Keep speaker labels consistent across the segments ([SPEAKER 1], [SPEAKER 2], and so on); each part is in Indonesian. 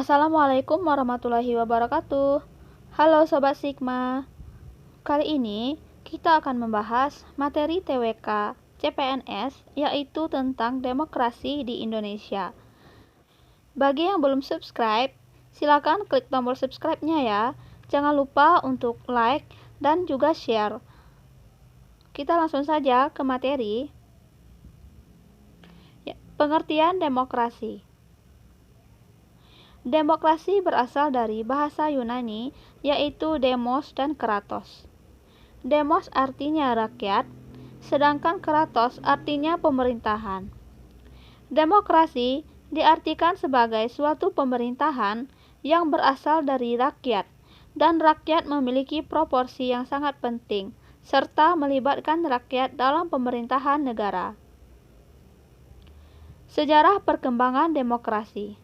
[SPEAKER 1] Assalamualaikum warahmatullahi wabarakatuh. Halo Sobat Sigma. Kali ini kita akan membahas materi TWK CPNS, yaitu tentang demokrasi di Indonesia. Bagi yang belum subscribe, silakan klik tombol subscribe-nya ya. Jangan lupa untuk like dan juga share. Kita langsung saja ke materi. Pengertian demokrasi. Demokrasi berasal dari bahasa Yunani, yaitu demos dan kratos. Demos artinya rakyat, sedangkan kratos artinya pemerintahan. Demokrasi diartikan sebagai suatu pemerintahan yang berasal dari rakyat, dan rakyat memiliki proporsi yang sangat penting, serta melibatkan rakyat dalam pemerintahan negara. Sejarah perkembangan demokrasi.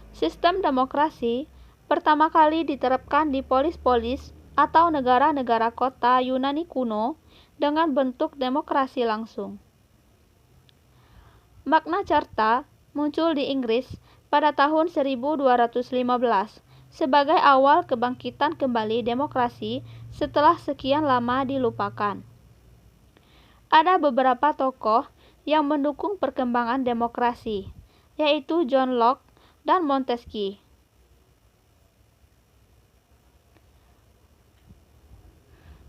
[SPEAKER 1] Sistem demokrasi pertama kali diterapkan di polis-polis atau negara-negara kota Yunani kuno dengan bentuk demokrasi langsung. Magna Carta muncul di Inggris pada tahun 1215 sebagai awal kebangkitan kembali demokrasi setelah sekian lama dilupakan. Ada beberapa tokoh yang mendukung perkembangan demokrasi, yaitu John Locke dan Montesquieu.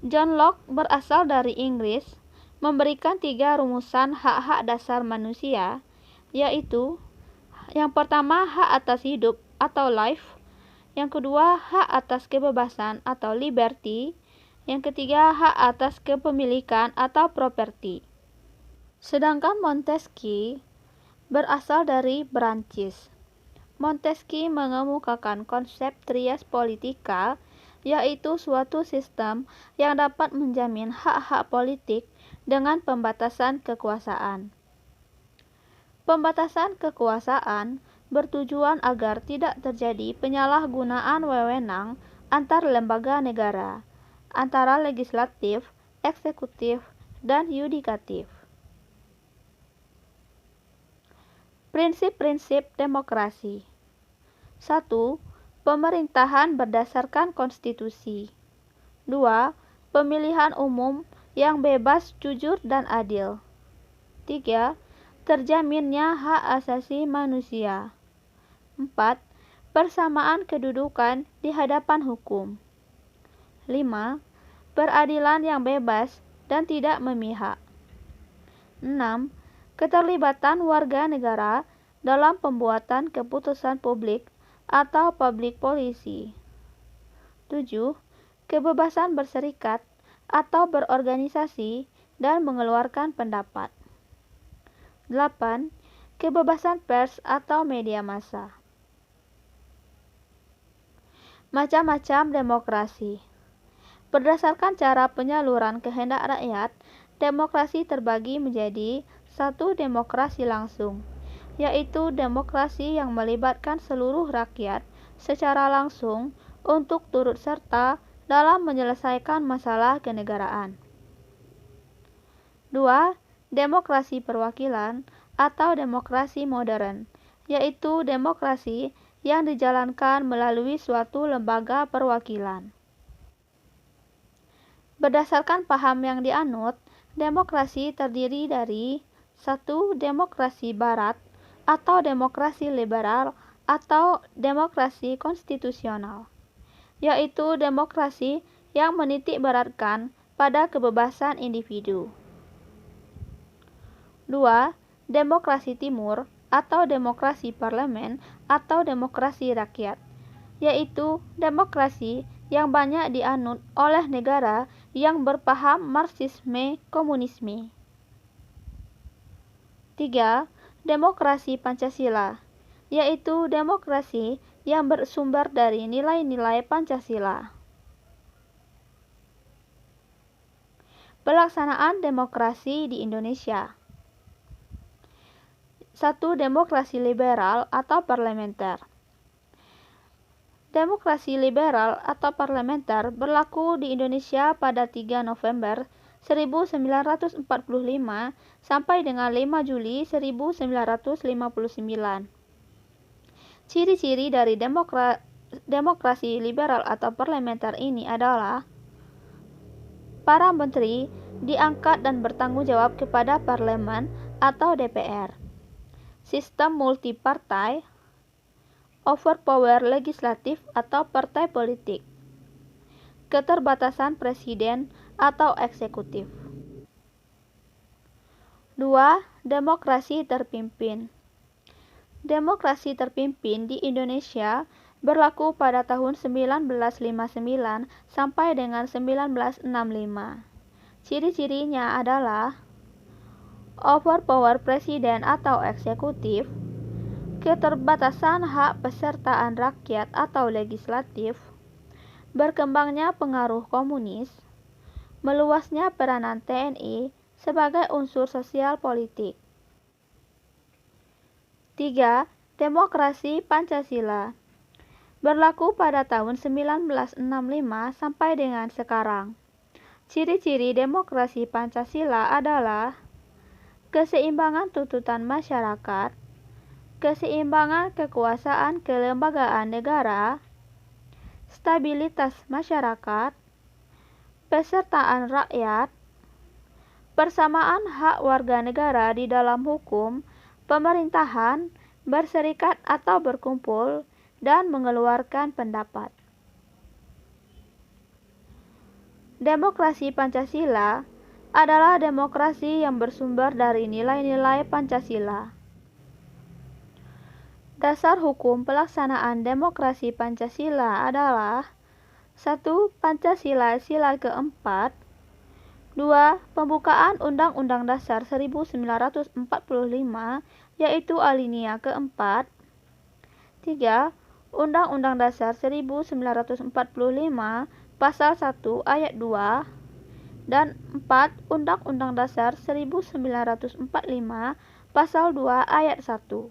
[SPEAKER 1] John Locke berasal dari Inggris, memberikan 3 rumusan hak-hak dasar manusia, yaitu yang pertama hak atas hidup atau life, yang kedua hak atas kebebasan atau liberty, yang ketiga hak atas kepemilikan atau properti. Sedangkan Montesquieu berasal dari Prancis. Montesquieu mengemukakan konsep trias politika, yaitu suatu sistem yang dapat menjamin hak-hak politik dengan pembatasan kekuasaan. Pembatasan kekuasaan bertujuan agar tidak terjadi penyalahgunaan wewenang antar lembaga negara, antara legislatif, eksekutif, dan yudikatif. Prinsip-prinsip demokrasi. 1. Pemerintahan berdasarkan konstitusi. 2. Pemilihan umum yang bebas, jujur, dan adil. 3. Terjaminnya hak asasi manusia. 4. Persamaan kedudukan di hadapan hukum. 5. Peradilan yang bebas dan tidak memihak. 6. Keterlibatan warga negara dalam pembuatan keputusan publik atau public policy. 7. Kebebasan berserikat atau berorganisasi dan mengeluarkan pendapat. 8. Kebebasan pers atau media massa. Macam-macam demokrasi. Berdasarkan cara penyaluran kehendak rakyat, demokrasi terbagi menjadi 1. Demokrasi langsung, yaitu demokrasi yang melibatkan seluruh rakyat secara langsung untuk turut serta dalam menyelesaikan masalah kenegaraan. 2. Demokrasi perwakilan atau demokrasi modern, yaitu demokrasi yang dijalankan melalui suatu lembaga perwakilan. Berdasarkan paham yang dianut, demokrasi terdiri dari 1. Demokrasi barat atau demokrasi liberal atau demokrasi konstitusional, yaitu demokrasi yang menitik beratkan pada kebebasan individu. 2. Demokrasi timur atau demokrasi parlemen atau demokrasi rakyat, yaitu demokrasi yang banyak dianut oleh negara yang berpaham Marxisme-Komunisme. 3. Demokrasi Pancasila, yaitu demokrasi yang bersumber dari nilai-nilai Pancasila. Pelaksanaan demokrasi di Indonesia. 1. Demokrasi liberal atau parlementer. Demokrasi liberal atau parlementer berlaku di Indonesia pada 3 November 1945 sampai dengan 5 Juli 1959. Ciri-ciri dari demokrasi liberal atau parlementer ini adalah para menteri diangkat dan bertanggung jawab kepada parlemen atau DPR. Sistem multipartai, overpower legislatif atau partai politik, keterbatasan presiden atau eksekutif. 2. Demokrasi terpimpin. Demokrasi terpimpin di Indonesia berlaku pada tahun 1959 sampai dengan 1965. Ciri-cirinya adalah overpower presiden atau eksekutif, keterbatasan hak pesertaan rakyat atau legislatif, berkembangnya pengaruh komunis, meluasnya peranan TNI sebagai unsur sosial politik. 3. Demokrasi Pancasila berlaku pada tahun 1965 sampai dengan sekarang. Ciri-ciri demokrasi Pancasila adalah keseimbangan tuntutan masyarakat, keseimbangan kekuasaan kelembagaan negara, stabilitas masyarakat, pesertaan rakyat, persamaan hak warga negara di dalam hukum, pemerintahan, berserikat atau berkumpul, dan mengeluarkan pendapat. Demokrasi Pancasila adalah demokrasi yang bersumber dari nilai-nilai Pancasila. Dasar hukum pelaksanaan demokrasi Pancasila adalah 1. Pancasila Sila keempat, 2. Pembukaan Undang-Undang Dasar 1945 yaitu alinea keempat, 3. Undang-Undang Dasar 1945 Pasal 1 Ayat 2, dan 4. Undang-Undang Dasar 1945 Pasal 2 Ayat 1.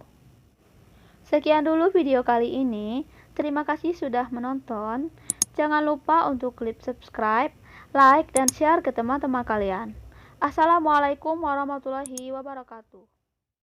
[SPEAKER 1] Sekian dulu video kali ini. Terima kasih sudah menonton. Jangan lupa untuk klik subscribe, like, dan share ke teman-teman kalian. Assalamualaikum warahmatullahi wabarakatuh.